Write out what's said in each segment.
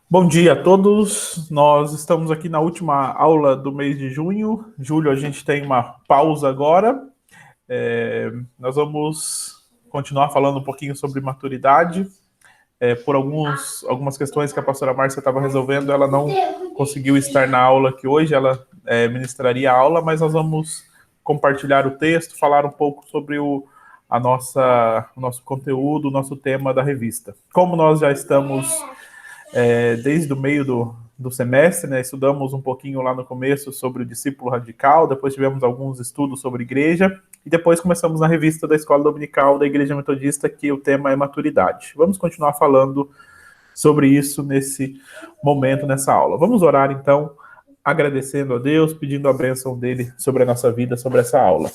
Bom dia a todos. Nós estamos aqui na última aula do mês de junho. Julho a gente tem uma pausa agora. Nós vamos continuar falando um pouquinho sobre maturidade. Por algumas questões que a pastora Márcia estava resolvendo, ela não conseguiu estar na aula aqui hoje. Ela ministraria a aula, mas nós vamos compartilhar o texto, falar um pouco sobre o nosso conteúdo, o nosso tema da revista. Como nós já estamos desde o meio do semestre, né, estudamos um pouquinho lá no começo sobre o discípulo radical, depois tivemos alguns estudos sobre igreja, e depois começamos na revista da Escola Dominical da Igreja Metodista, que o tema é maturidade. Vamos continuar falando sobre isso nesse momento, nessa aula. Vamos orar, então, agradecendo a Deus, pedindo a bênção dele sobre a nossa vida, sobre essa aula.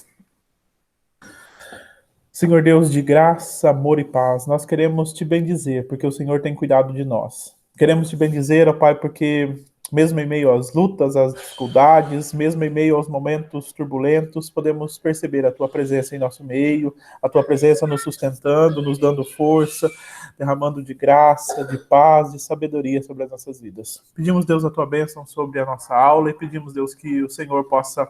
Senhor Deus de graça, amor e paz, nós queremos te bendizer, porque o Senhor tem cuidado de nós. Queremos te bendizer, ó Pai, porque mesmo em meio às lutas, às dificuldades, mesmo em meio aos momentos turbulentos, podemos perceber a Tua presença em nosso meio, a Tua presença nos sustentando, nos dando força, derramando de graça, de paz, de sabedoria sobre as nossas vidas. Pedimos, Deus, a Tua bênção sobre a nossa aula e pedimos, Deus, que o Senhor possa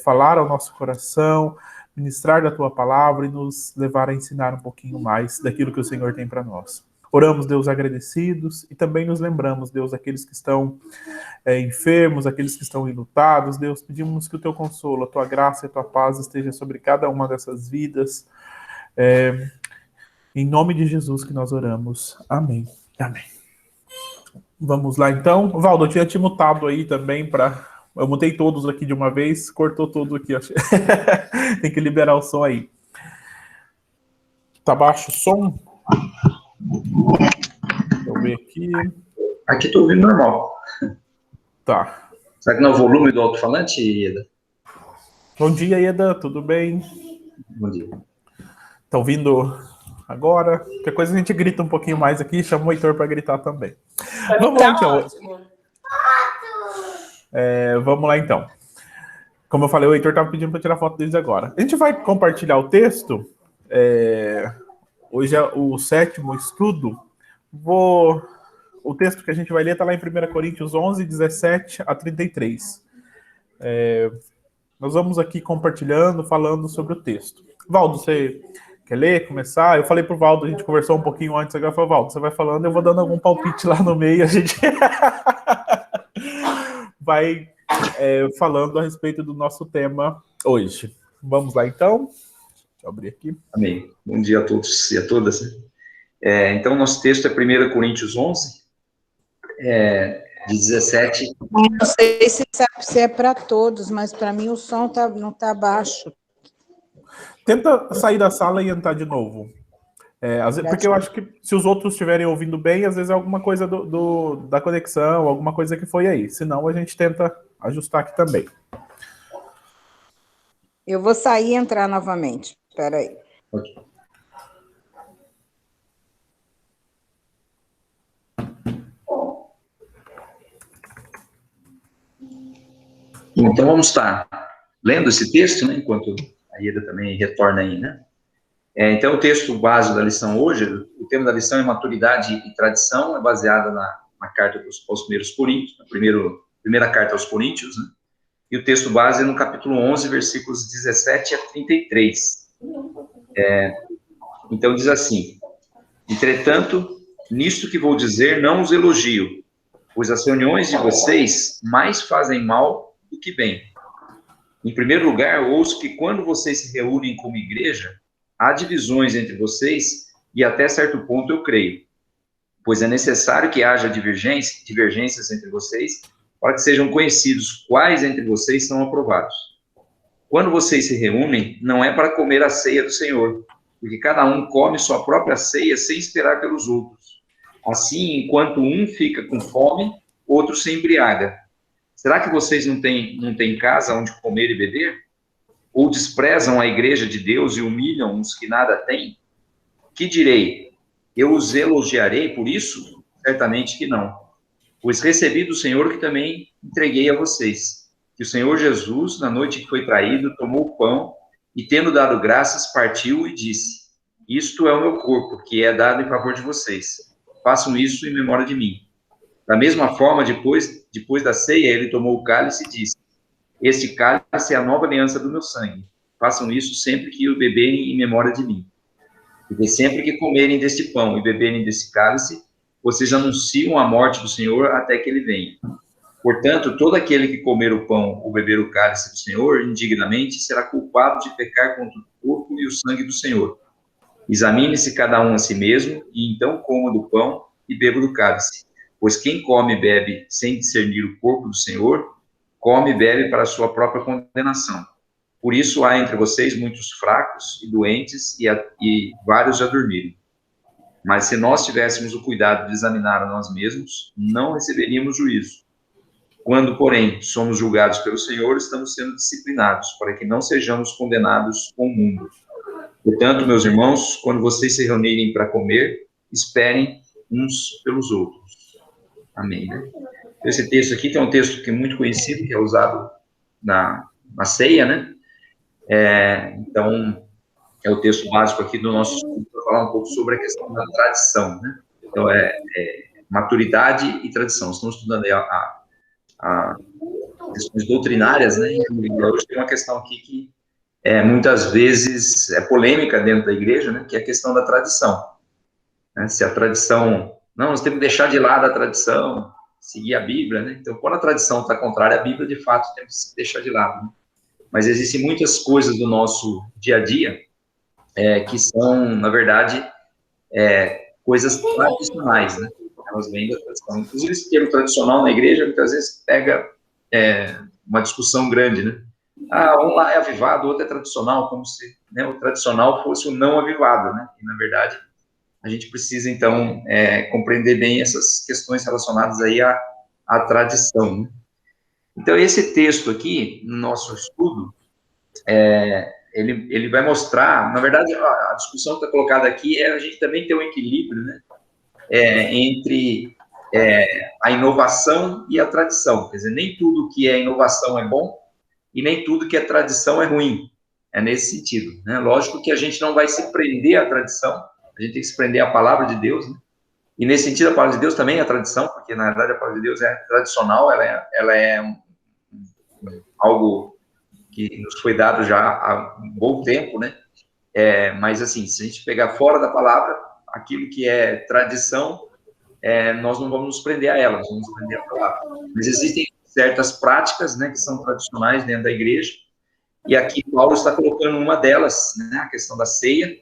falar ao nosso coração, ministrar da Tua palavra e nos levar a ensinar um pouquinho mais daquilo que o Senhor tem para nós. Oramos, Deus, agradecidos e também nos lembramos, Deus, daqueles que estão enfermos, aqueles que estão enlutados. Deus, pedimos que o Teu consolo, a Tua graça e a Tua paz esteja sobre cada uma dessas vidas. Em nome de Jesus que nós oramos. Amém. Amém. Vamos lá, então. Valdo, eu tinha te mutado aí também para... Eu mutei todos aqui de uma vez, cortou tudo aqui. Tem que liberar o som aí. Tá baixo o som? Deixa eu ver aqui. Aqui tô ouvindo normal. Tá. Será que não é o volume do alto-falante, Ieda? Bom dia, Ieda. Tudo bem? Bom dia. Tá ouvindo agora? Qualquer coisa a gente grita um pouquinho mais aqui. Chama o Heitor para gritar também. Vamos lá, então. Vamos lá, então. Como eu falei, o Heitor estava pedindo para tirar foto desde agora. A gente vai compartilhar o texto. Hoje é o 7º estudo. O texto que a gente vai ler está lá em 1 Coríntios 11, 17 a 33. Nós vamos aqui compartilhando, falando sobre o texto. Valdo, você quer ler, começar? Eu falei pro Valdo, a gente conversou um pouquinho antes, agora falou, Valdo, você vai falando, eu vou dando algum palpite lá no meio, a gente vai falando a respeito do nosso tema hoje. Vamos lá, então? Deixa eu abrir aqui. Amém. Bom dia a todos e a todas. Então, nosso texto é 1 Coríntios 11, de 17. Não sei se é para todos, mas para mim o som não está baixo. Tenta sair da sala e entrar de novo. Porque eu acho que se os outros estiverem ouvindo bem, às vezes é alguma coisa da conexão, alguma coisa que foi aí. Senão, a gente tenta ajustar aqui também. Eu vou sair e entrar novamente. Espera aí. Ok. Então, vamos estar lendo esse texto, né, enquanto a Ieda também retorna aí, né? Então, o texto base da lição hoje, o tema da lição é maturidade e tradição, é baseada na carta aos primeiros Coríntios, na primeira carta aos Coríntios, né? E o texto base é no capítulo 11, versículos 17 a 33. Então, diz assim: entretanto, nisto que vou dizer, não os elogio, pois as reuniões de vocês mais fazem mal do que bem. Em primeiro lugar, ouço que quando vocês se reúnem como igreja, há divisões entre vocês, e até certo ponto eu creio, pois é necessário que haja divergências entre vocês, para que sejam conhecidos quais entre vocês são aprovados. Quando vocês se reúnem, não é para comer a ceia do Senhor, porque cada um come sua própria ceia sem esperar pelos outros. Assim, enquanto um fica com fome, outro se embriaga. Será que vocês não têm casa onde comer e beber? Ou desprezam a igreja de Deus e humilham os que nada têm? Que direi? Eu os elogiarei por isso? Certamente que não. Pois recebi do Senhor que também entreguei a vocês, que o Senhor Jesus, na noite que foi traído, tomou o pão e, tendo dado graças, partiu e disse: Isto é o meu corpo, que é dado em favor de vocês. Façam isso em memória de mim. Da mesma forma, depois da ceia, ele tomou o cálice e disse: este cálice é a nova aliança do meu sangue. Façam isso sempre que o beberem em memória de mim. Porque sempre que comerem deste pão e beberem desse cálice, vocês anunciam a morte do Senhor até que ele venha. Portanto, todo aquele que comer o pão ou beber o cálice do Senhor indignamente será culpado de pecar contra o corpo e o sangue do Senhor. Examine-se cada um a si mesmo, e então coma do pão e beba do cálice. Pois quem come e bebe sem discernir o corpo do Senhor, come e bebe para a sua própria condenação. Por isso há entre vocês muitos fracos e doentes, e vários já dormiram. Mas se nós tivéssemos o cuidado de examinar a nós mesmos, não receberíamos juízo. Quando, porém, somos julgados pelo Senhor, estamos sendo disciplinados, para que não sejamos condenados com o mundo. Portanto, meus irmãos, quando vocês se reunirem para comer, esperem uns pelos outros. Amém, né? Esse texto aqui tem um texto que é muito conhecido, que é usado na ceia, né? Então, é o texto básico aqui do nosso estudo, para falar um pouco sobre a questão da tradição, né? Então, maturidade e tradição. Estamos estudando aí a questões doutrinárias, né? E hoje tem uma questão aqui que muitas vezes é polêmica dentro da igreja, né? Que é a questão da tradição. Né? Se a tradição... Não, nós temos que deixar de lado a tradição, seguir a Bíblia, né? Então, quando a tradição está contrária à Bíblia, de fato, temos que deixar de lado, né? Mas existem muitas coisas do nosso dia a dia que são, na verdade, coisas tradicionais, né? Elas vêm da tradição. Inclusive, esse termo tradicional na igreja, muitas vezes, pega uma discussão grande, né? Um lá é avivado, o outro é tradicional, como se, né, o tradicional fosse o não avivado, né? E, na verdade, a gente precisa, então, compreender bem essas questões relacionadas aí à tradição, né? Então, esse texto aqui, no nosso estudo, ele vai mostrar, na verdade, a discussão que está colocada aqui a gente também ter um equilíbrio, né, entre a inovação e a tradição. Quer dizer, nem tudo que é inovação é bom e nem tudo que é tradição é ruim. É nesse sentido, né? Lógico que a gente não vai se prender à tradição, a gente tem que se prender à palavra de Deus, né? E nesse sentido, a palavra de Deus também é tradição, porque, na verdade, a palavra de Deus é tradicional, ela é algo que nos foi dado já há um bom tempo, né? Mas, assim, se a gente pegar fora da palavra, aquilo que é tradição, nós não vamos nos prender a ela, nós vamos nos prender à palavra. Mas existem certas práticas, né, que são tradicionais dentro da igreja, e aqui Paulo está colocando uma delas, né, a questão da ceia,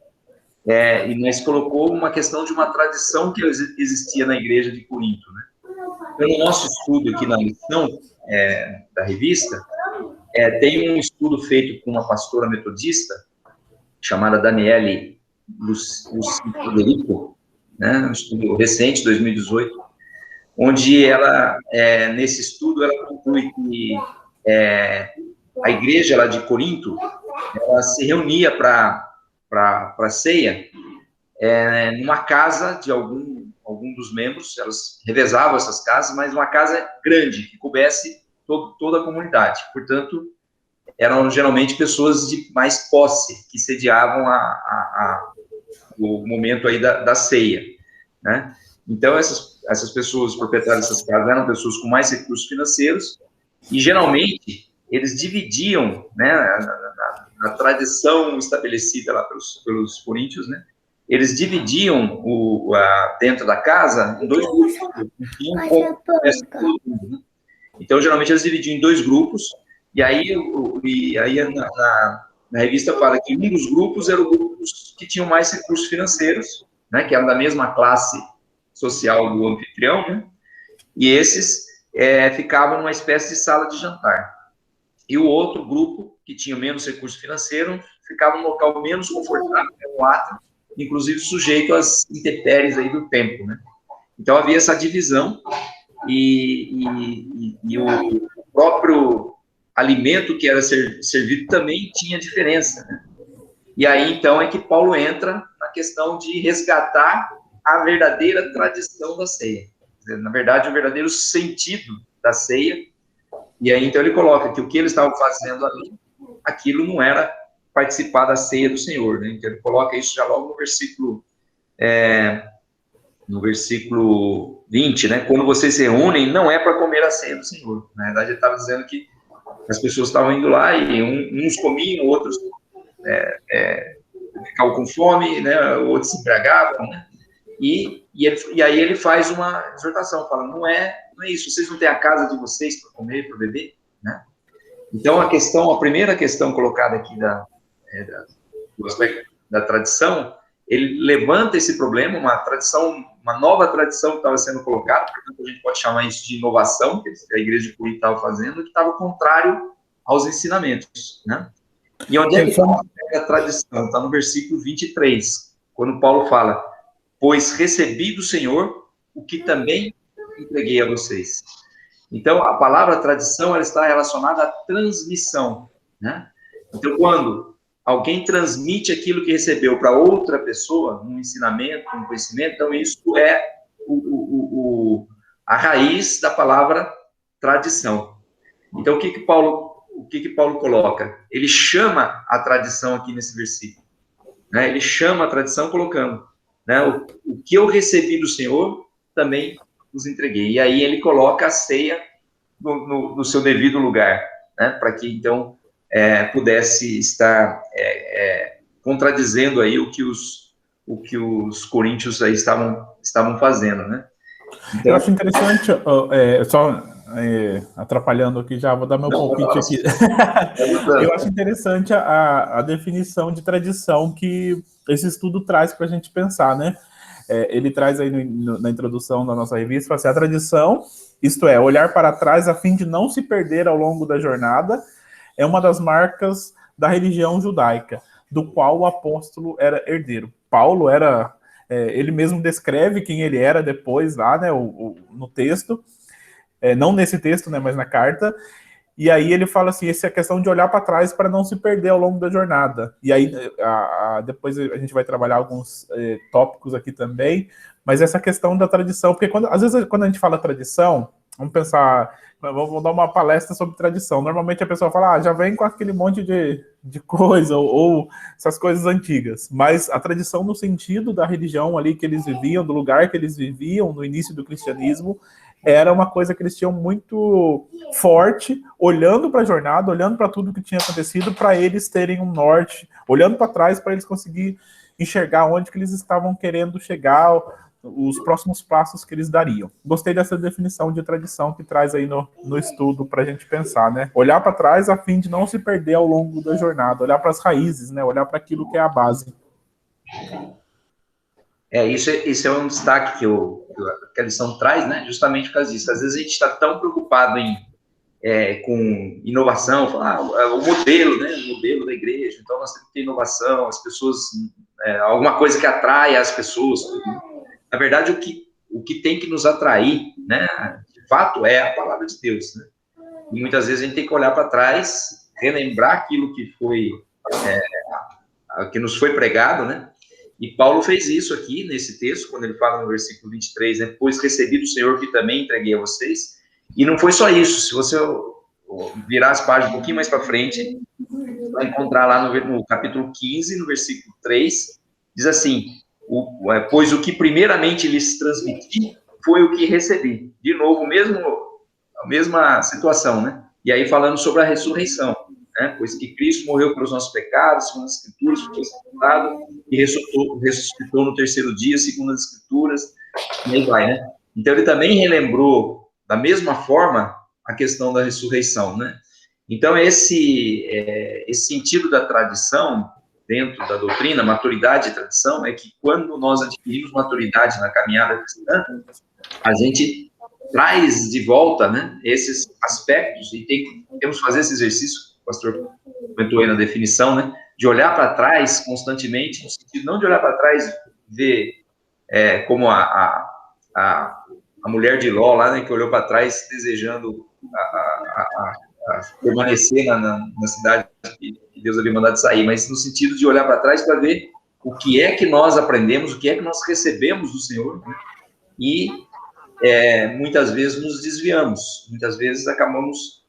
e nós colocou uma questão de uma tradição que existia na igreja de Corinto, né? Então, no nosso estudo aqui na lição da revista, tem um estudo feito com uma pastora metodista, chamada Daniele Federico, né, um estudo recente, 2018, onde ela, nesse estudo, ela conclui que a igreja lá de Corinto, ela se reunia para ceia numa casa de algum dos membros, elas revezavam essas casas, mas uma casa grande, que coubesse toda a comunidade. Portanto, eram geralmente pessoas de mais posse, que sediavam o momento aí da ceia, né? Então, essas pessoas, proprietárias dessas casas, eram pessoas com mais recursos financeiros, e geralmente eles dividiam, né, na tradição estabelecida lá pelos coríntios, né, eles dividiam dentro da casa em dois grupos. Então, geralmente eles dividiam em dois grupos, e aí na revista fala que um dos grupos era o grupo que tinham mais recursos financeiros, né, que eram da mesma classe social do anfitrião, né, e esses ficavam numa espécie de sala de jantar. E o outro grupo, que tinha menos recurso financeiro, ficava num local menos confortável, no átrio, inclusive sujeito às intempéries aí do tempo, né. Então, havia essa divisão, e o próprio alimento que era servido também tinha diferença, né? E aí, então, é que Paulo entra na questão de resgatar a verdadeira tradição da ceia. Na verdade, o verdadeiro sentido da ceia. E aí, então, ele coloca que o que eles estavam fazendo ali, aquilo não era participar da ceia do Senhor, né? Então ele coloca isso já logo no versículo 20, né? Quando vocês se reúnem, não é para comer a ceia do Senhor. Na verdade, ele estava dizendo que as pessoas estavam indo lá e uns comiam, outros ficavam com fome, né? Outros se embriagavam, né? E aí ele faz uma exortação, fala, não é isso, vocês não têm a casa de vocês para comer, para beber, né? Então a primeira questão colocada aqui do aspecto da tradição, ele levanta esse problema, uma nova tradição que estava sendo colocada, portanto a gente pode chamar isso de inovação, que a igreja de Corinto estava fazendo, que estava contrário aos ensinamentos, né? E onde é que está a tradição? Está no versículo 23, quando Paulo fala, pois recebi do Senhor o que também entreguei a vocês. Então, a palavra tradição, ela está relacionada à transmissão, né? Então, quando alguém transmite aquilo que recebeu para outra pessoa, um ensinamento, um conhecimento, então isso é a raiz da palavra tradição. Então, o que Paulo coloca? Ele chama a tradição aqui nesse versículo, né? Ele chama a tradição colocando, né? O que eu recebi do Senhor, também os entreguei. E aí ele coloca a ceia no seu devido lugar, né? Para que, então, pudesse estar contradizendo aí o que os coríntios aí estavam fazendo, né? Então, eu acho interessante, atrapalhando aqui, já vou dar meu palpite aqui. Eu acho interessante a definição de tradição que esse estudo traz para a gente pensar, né? Ele traz aí na introdução da nossa revista, fala assim, a tradição, isto é, olhar para trás a fim de não se perder ao longo da jornada, é uma das marcas da religião judaica, do qual o apóstolo era herdeiro. Paulo era... ele mesmo descreve quem ele era depois lá, né, no texto, não nesse texto, né, mas na carta, e aí ele fala assim, essa é a questão de olhar para trás para não se perder ao longo da jornada. E aí depois a gente vai trabalhar alguns tópicos aqui também, mas essa questão da tradição, porque às vezes quando a gente fala tradição, vamos pensar, vamos dar uma palestra sobre tradição. Normalmente a pessoa fala, já vem com aquele monte de coisa, ou essas coisas antigas. Mas a tradição no sentido da religião ali que eles viviam, do lugar que eles viviam no início do cristianismo, era uma coisa que eles tinham muito forte, olhando para a jornada, olhando para tudo que tinha acontecido, para eles terem um norte, olhando para trás para eles conseguirem enxergar onde que eles estavam querendo chegar, os próximos passos que eles dariam. Gostei dessa definição de tradição que traz aí no estudo para a gente pensar, né? Olhar para trás a fim de não se perder ao longo da jornada, olhar para as raízes, né? Olhar para aquilo que é a base. Isso é um destaque que a lição traz, né? Justamente por causa disso. Às vezes a gente está tão preocupado com inovação, falar o modelo, né? O modelo da igreja. Então nós temos que ter inovação, as pessoas, alguma coisa que atrai as pessoas. Na verdade, o que tem que nos atrair, né? De fato, é a palavra de Deus, né? E muitas vezes a gente tem que olhar para trás, relembrar aquilo que foi que nos foi pregado, né? E Paulo fez isso aqui nesse texto, quando ele fala no versículo 23, né? Pois recebi do Senhor que também entreguei a vocês. E não foi só isso. Se você virar as páginas um pouquinho mais para frente, vai encontrar lá no capítulo 15, no versículo 3, diz assim, pois o que primeiramente lhes transmiti foi o que recebi. De novo, a mesma situação, né? E aí falando sobre a ressurreição, né? Pois que Cristo morreu pelos nossos pecados, segundo as Escrituras, foi sepultado e ressuscitou no terceiro dia, segundo as Escrituras, e aí vai, né? Então ele também relembrou, da mesma forma, a questão da ressurreição, né? Então esse sentido da tradição dentro da doutrina, maturidade e tradição, é que quando nós adquirimos maturidade na caminhada cristã, a gente traz de volta, né, esses aspectos, e temos que fazer esse exercício, o pastor comentou aí na definição, né, de olhar para trás constantemente, no sentido não de olhar para trás, ver como a mulher de Ló lá, né, que olhou para trás desejando permanecer na cidade que Deus havia mandado sair, mas no sentido de olhar para trás para ver o que é que nós aprendemos, o que é que nós recebemos do Senhor, né? E muitas vezes nos desviamos, muitas vezes acabamos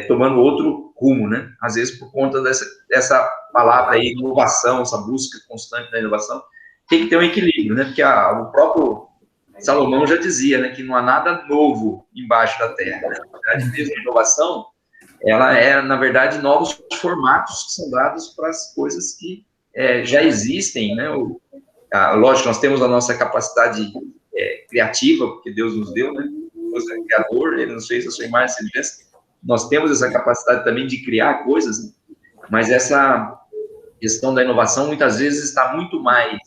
tomando outro rumo, né? Às vezes por conta dessa palavra aí, inovação, essa busca constante da inovação, tem que ter um equilíbrio, né? Porque o próprio Salomão já dizia, né, que não há nada novo embaixo da terra. Né? Na verdade, mesmo a inovação, ela é, na verdade, novos formatos que são dados para as coisas que já existem, né? Lógico, nós temos a nossa capacidade criativa, porque Deus nos deu, né? Deus é criador, Ele nos fez a sua imagem e semelhança. Nós temos essa capacidade também de criar coisas, né? Mas essa questão da inovação, muitas vezes, está muito mais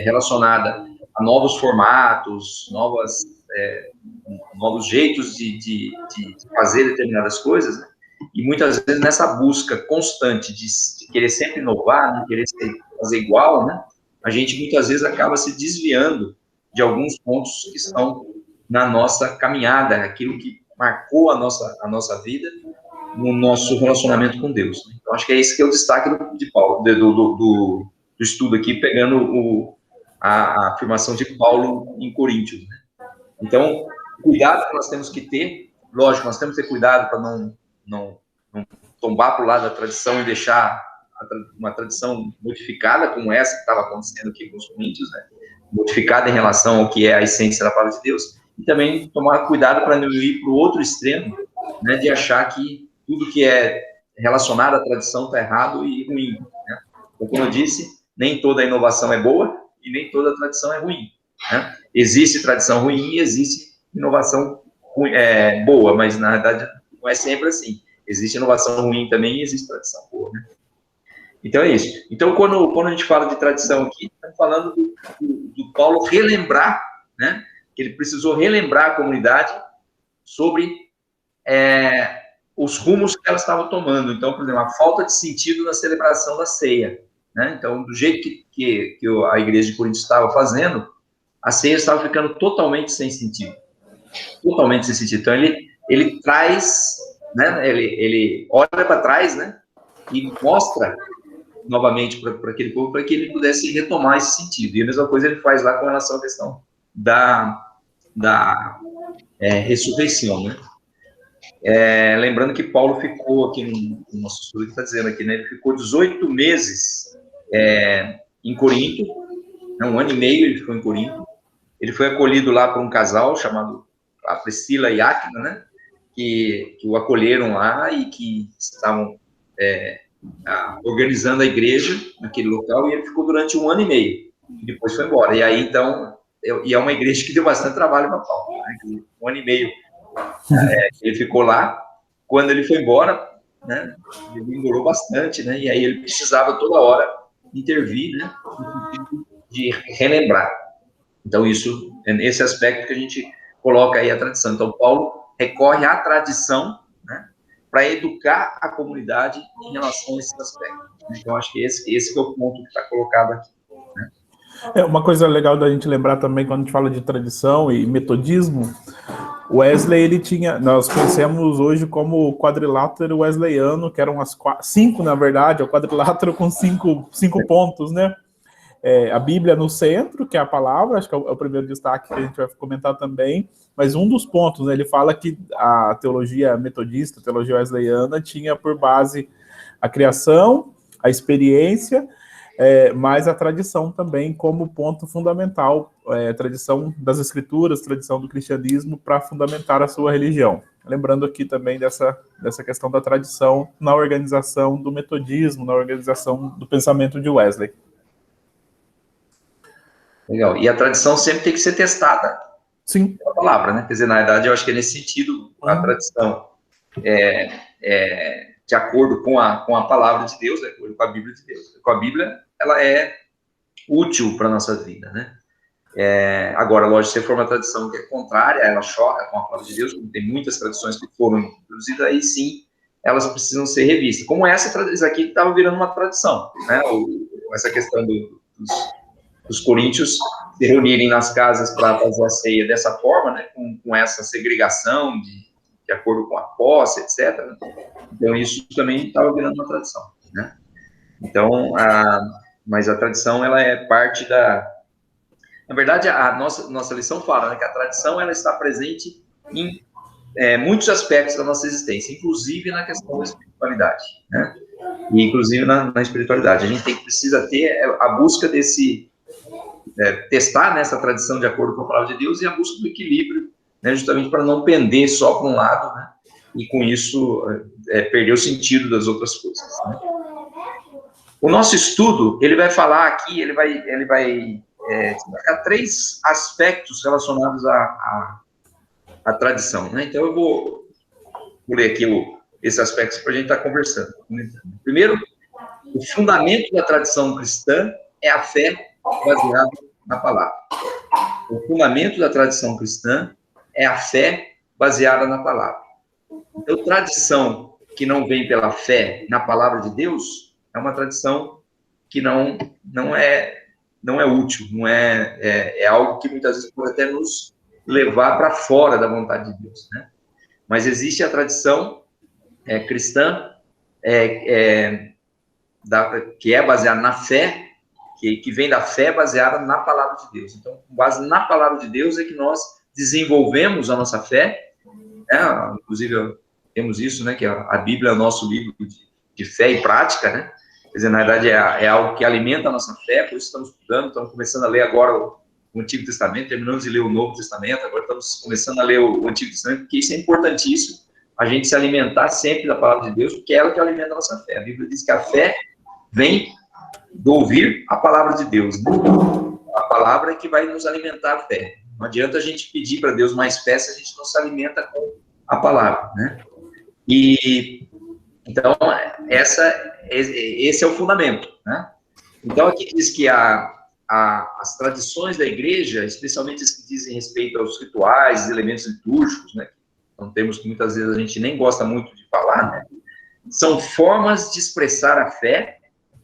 relacionada a novos formatos, novos jeitos de fazer determinadas coisas, né? E muitas vezes nessa busca constante de querer sempre inovar, de querer fazer igual, né? A gente muitas vezes acaba se desviando de alguns pontos que estão na nossa caminhada, aquilo que marcou a nossa vida, no nosso relacionamento com Deus. Então, acho que é esse que é o destaque de Paulo, do estudo aqui, pegando a afirmação de Paulo em Coríntios, né? Então, cuidado que nós temos que ter, lógico, nós temos que ter cuidado para não tombar para o lado da tradição e deixar uma tradição modificada, como essa que estava acontecendo aqui com os coríntios, né? Modificada em relação ao que é a essência da palavra de Deus, e também tomar cuidado para não ir para o outro extremo, né, de achar que tudo que é relacionado à tradição está errado e ruim, né? Então, como eu disse, nem toda inovação é boa e nem toda tradição é ruim, né? Existe tradição ruim e existe inovação boa, mas na verdade não é sempre assim. Existe inovação ruim também e existe tradição boa, né? Então é isso. Então, quando a gente fala de tradição aqui, estamos falando do Paulo relembrar, né? Que ele precisou relembrar a comunidade sobre os rumos que ela estava tomando. Então, por exemplo, a falta de sentido na celebração da ceia, né? Então, do jeito que a igreja de Corinto estava fazendo, a ceia estava ficando totalmente sem sentido. Totalmente sem sentido. Então, ele traz, né? Ele olha para trás, né? E mostra novamente para aquele povo, para que ele pudesse retomar esse sentido. E a mesma coisa ele faz lá com relação à questão da ressurreição, né? Lembrando que Paulo ficou aqui no nosso estudo que está dizendo aqui, né? Ele ficou 18 meses em Corinto, né? 1 ano e meio ele ficou em Corinto. Ele foi acolhido lá por um casal chamado a Priscila e Áquila, né? Que o acolheram lá e que estavam organizando a igreja naquele local, e ele ficou durante 1 ano e meio. E depois foi embora. E aí, então, é uma igreja que deu bastante trabalho para Paulo, né? 1 ano e meio ele ficou lá. Quando ele foi embora, né, ele engorou bastante, né, e aí ele precisava toda hora intervir, né, de relembrar. Então, isso é nesse aspecto que a gente coloca aí a tradição. Então, Paulo recorre à tradição, né, para educar a comunidade em relação a esses aspectos. Então, acho que esse que é o ponto que está colocado aqui, né? Uma coisa legal da gente lembrar também, quando a gente fala de tradição e metodismo, Wesley, ele tinha, nós conhecemos hoje como o quadrilátero wesleyano, que eram cinco, na verdade, é o quadrilátero com cinco pontos, né? A Bíblia no centro, que é a palavra, acho que é o primeiro destaque que a gente vai comentar também, mas um dos pontos, né, ele fala que a teologia metodista, a teologia wesleyana, tinha por base a criação, a experiência, mas a tradição também como ponto fundamental, tradição das escrituras, tradição do cristianismo para fundamentar a sua religião. Lembrando aqui também dessa questão da tradição na organização do metodismo, na organização do pensamento de Wesley. Legal. E a tradição sempre tem que ser testada. Sim. Pela palavra, né? Quer dizer, na verdade, eu acho que é nesse sentido a tradição de acordo com a palavra de Deus, de acordo com a Bíblia de Deus. Com a Bíblia, ela é útil para a nossa vida, né? Agora, lógico, se for uma tradição que é contrária, ela choca com a palavra de Deus, como tem muitas tradições que foram introduzidas, aí sim, elas precisam ser revistas. Como essa aqui que estava virando uma tradição, né? Essa questão dos coríntios se reunirem nas casas para fazer a ceia dessa forma, né? Com essa segregação de acordo com a posse, etc. Então, isso também estava virando uma tradição, né? Então, mas a tradição, ela é parte Na verdade, a nossa lição fala, né, que a tradição, ela está presente em muitos aspectos da nossa existência, inclusive na questão da espiritualidade, né? E, inclusive, na espiritualidade. A gente precisa ter a busca desse... testar nessa tradição de acordo com a palavra de Deus e a busca do equilíbrio, né, justamente para não pender só para um lado, né, e com isso perder o sentido das outras coisas. Né? O nosso estudo, ele vai falar aqui, ele vai destacar 3 aspectos relacionados à tradição. Né? Então, eu vou ler aqui esses aspectos para a gente estar conversando. Primeiro, o fundamento da tradição cristã é a fé baseada na palavra. O fundamento da tradição cristã é a fé baseada na palavra. Então, tradição que não vem pela fé na palavra de Deus é uma tradição que não é útil, é algo que muitas vezes pode até nos levar para fora da vontade de Deus, né? Mas existe a tradição cristã que é baseada na fé, que vem da fé baseada na palavra de Deus. Então, com base na palavra de Deus é que nós desenvolvemos a nossa fé, né? Inclusive, temos isso, né? Que a Bíblia é o nosso livro de fé e prática, né? Quer dizer, na verdade, é algo que alimenta a nossa fé, por isso estamos estudando, estamos começando a ler agora o Antigo Testamento, terminamos de ler o Novo Testamento, agora estamos começando a ler o Antigo Testamento, porque isso é importantíssimo, a gente se alimentar sempre da palavra de Deus, porque é ela que alimenta a nossa fé. A Bíblia diz que a fé vem do ouvir a palavra de Deus, né? A palavra é que vai nos alimentar a fé. Não adianta a gente pedir para Deus mais fé se a gente não se alimenta com a palavra, né? E então esse é o fundamento, né? Então aqui diz que as tradições da igreja, especialmente as que dizem respeito aos rituais, elementos litúrgicos, né? São termos que muitas vezes a gente nem gosta muito de falar, né? São formas de expressar a fé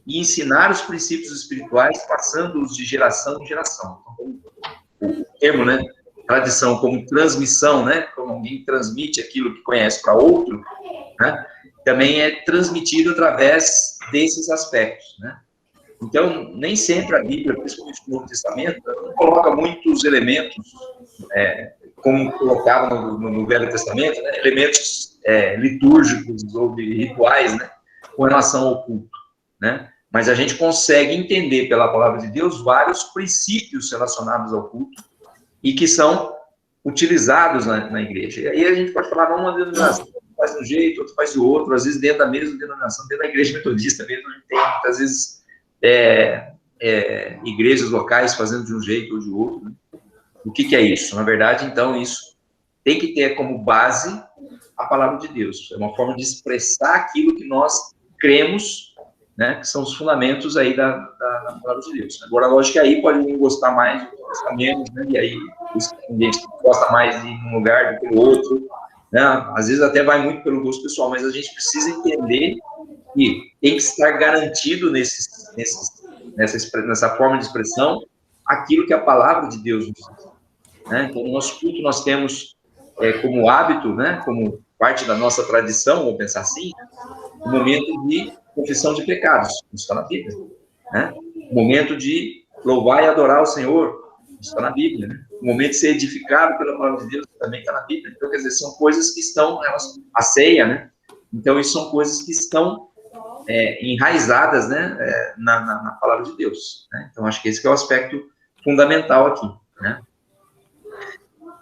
e ensinar os princípios espirituais, passando-os de geração em geração. Então, o termo, né, tradição, como transmissão, né, como alguém transmite aquilo que conhece para outro, né, também é transmitido através desses aspectos, né. Então, nem sempre a Bíblia, principalmente no Novo Testamento, não coloca muitos elementos, como colocava no Velho Testamento, né, elementos litúrgicos ou de rituais, né, com relação ao culto, né. Mas a gente consegue entender pela palavra de Deus vários princípios relacionados ao culto e que são utilizados na igreja. E aí a gente pode falar, uma denominação faz de um jeito, outro faz de outro, às vezes dentro da mesma denominação, dentro da igreja metodista mesmo, a gente tem muitas vezes igrejas locais fazendo de um jeito ou de outro. Né? O que é isso? Na verdade, então, isso tem que ter como base a palavra de Deus. É uma forma de expressar aquilo que nós cremos, né, que são os fundamentos aí da palavra de Deus. Agora, lógico que aí pode um gostar mais, outro gostar menos, né, e aí tem gente que gosta mais de um lugar do que do outro, né, às vezes até vai muito pelo gosto pessoal, mas a gente precisa entender que tem que estar garantido nessa forma de expressão aquilo que a palavra de Deus nos diz. Né? Então, no nosso culto nós temos como hábito, né, como parte da nossa tradição, vamos pensar assim, o momento de confissão de pecados, isso está na Bíblia, né? O momento de louvar e adorar o Senhor, isso está na Bíblia, né? O momento de ser edificado pela palavra de Deus, também está na Bíblia. Então, quer dizer, são coisas que estão, a ceia, né? Então, isso são coisas que estão enraizadas, né, na palavra de Deus, né? Então, acho que esse que é o aspecto fundamental aqui, né?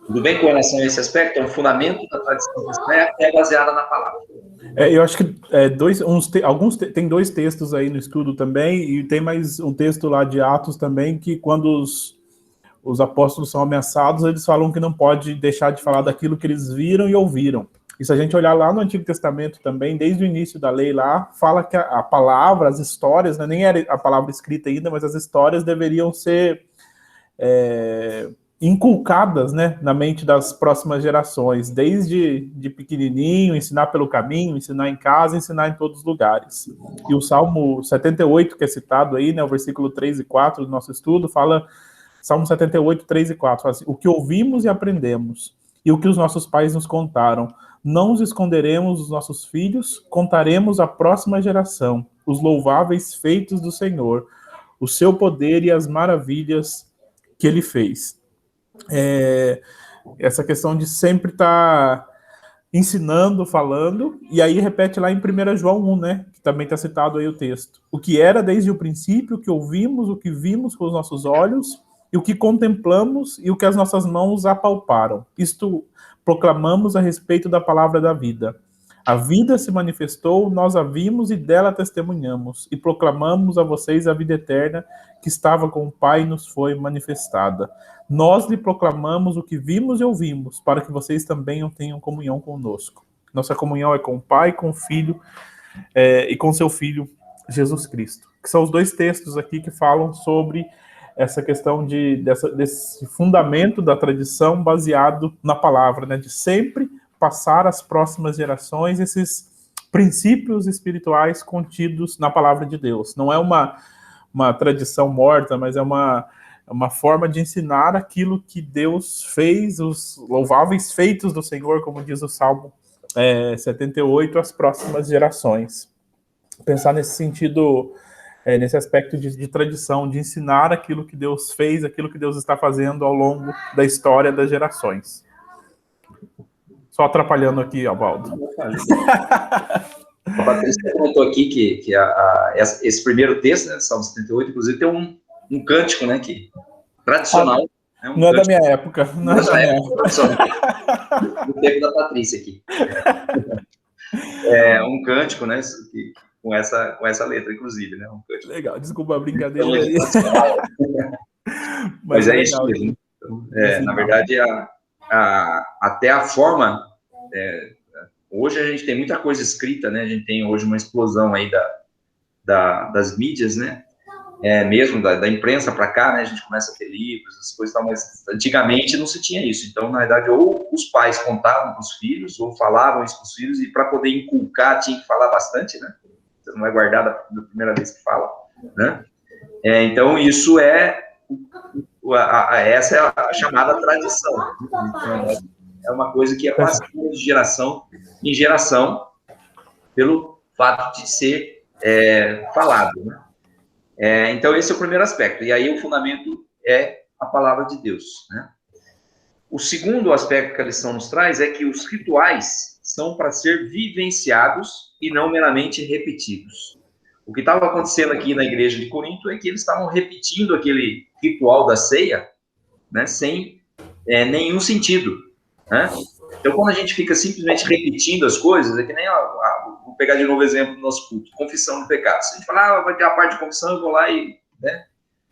Tudo bem com relação a esse aspecto? O fundamento da tradição cristã é baseada na palavra. Eu acho que tem 2 textos aí no estudo também, e tem mais um texto lá de Atos também, que quando os apóstolos são ameaçados, eles falam que não pode deixar de falar daquilo que eles viram e ouviram. E se a gente olhar lá no Antigo Testamento também, desde o início da lei lá, fala que a palavra, as histórias, né, nem era a palavra escrita ainda, mas as histórias deveriam ser inculcadas, né, na mente das próximas gerações, desde de pequenininho, ensinar pelo caminho, ensinar em casa, ensinar em todos os lugares. E o Salmo 78, que é citado aí, né, o versículo 3 e 4 do nosso estudo, fala, Salmo 78, 3 e 4, fala assim, o que ouvimos e aprendemos, e o que os nossos pais nos contaram, não os esconderemos dos nossos filhos, contaremos à próxima geração os louváveis feitos do Senhor, o seu poder e as maravilhas que ele fez. Essa questão de sempre estar ensinando, falando, e aí repete lá em 1 João 1, né, também está citado aí o texto. O que era desde o princípio, o que ouvimos, o que vimos com os nossos olhos, e o que contemplamos e o que as nossas mãos apalparam. Isto proclamamos a respeito da palavra da vida. A vida se manifestou, nós a vimos e dela testemunhamos, e proclamamos a vocês a vida eterna que estava com o Pai e nos foi manifestada. Nós lhe proclamamos o que vimos e ouvimos, para que vocês também tenham comunhão conosco. Nossa comunhão é com o Pai, com o Filho e com seu Filho, Jesus Cristo. Que são os dois textos aqui que falam sobre essa questão desse fundamento da tradição baseado na palavra, né? De sempre passar às próximas gerações esses princípios espirituais contidos na palavra de Deus. Não é uma tradição morta, mas é uma forma de ensinar aquilo que Deus fez, os louváveis feitos do Senhor, como diz o Salmo 78, às próximas gerações. Pensar nesse sentido, nesse aspecto de tradição, de ensinar aquilo que Deus fez, aquilo que Deus está fazendo ao longo da história das gerações. Só atrapalhando aqui, Alvaldo. A Patrícia comentou aqui que esse primeiro texto, né, Salmo 78, inclusive tem um cântico, né, que tradicional. Não é da minha época. Não é da minha época. Do tempo da Patrícia aqui. É um cântico, né, com essa letra, inclusive, né? Um cântico. Legal, desculpa a brincadeira aí. Mas é isso mesmo. Na verdade, até a forma... hoje a gente tem muita coisa escrita, né? A gente tem hoje uma explosão aí das mídias, né? Mesmo da imprensa para cá, né? A gente começa a ter livros, as coisas e tal, mas antigamente não se tinha isso. Então, na verdade, ou os pais contavam para os filhos, ou falavam isso para os filhos, e para poder inculcar tinha que falar bastante, né? Você não vai guardar da primeira vez que fala, né? Então, isso essa é a chamada tradição. Então, é uma coisa que é passada de geração em geração pelo fato de ser falado, né? Então, esse é o primeiro aspecto. E aí, o fundamento é a palavra de Deus, né? O segundo aspecto que a lição nos traz é que os rituais são para ser vivenciados e não meramente repetidos. O que estava acontecendo aqui na igreja de Corinto é que eles estavam repetindo aquele ritual da ceia, né, sem nenhum sentido, né? Então, quando a gente fica simplesmente repetindo as coisas, é que nem vou pegar de novo o exemplo do nosso culto, confissão de pecados. A gente fala, vai ter a parte de confissão, eu vou lá e... né?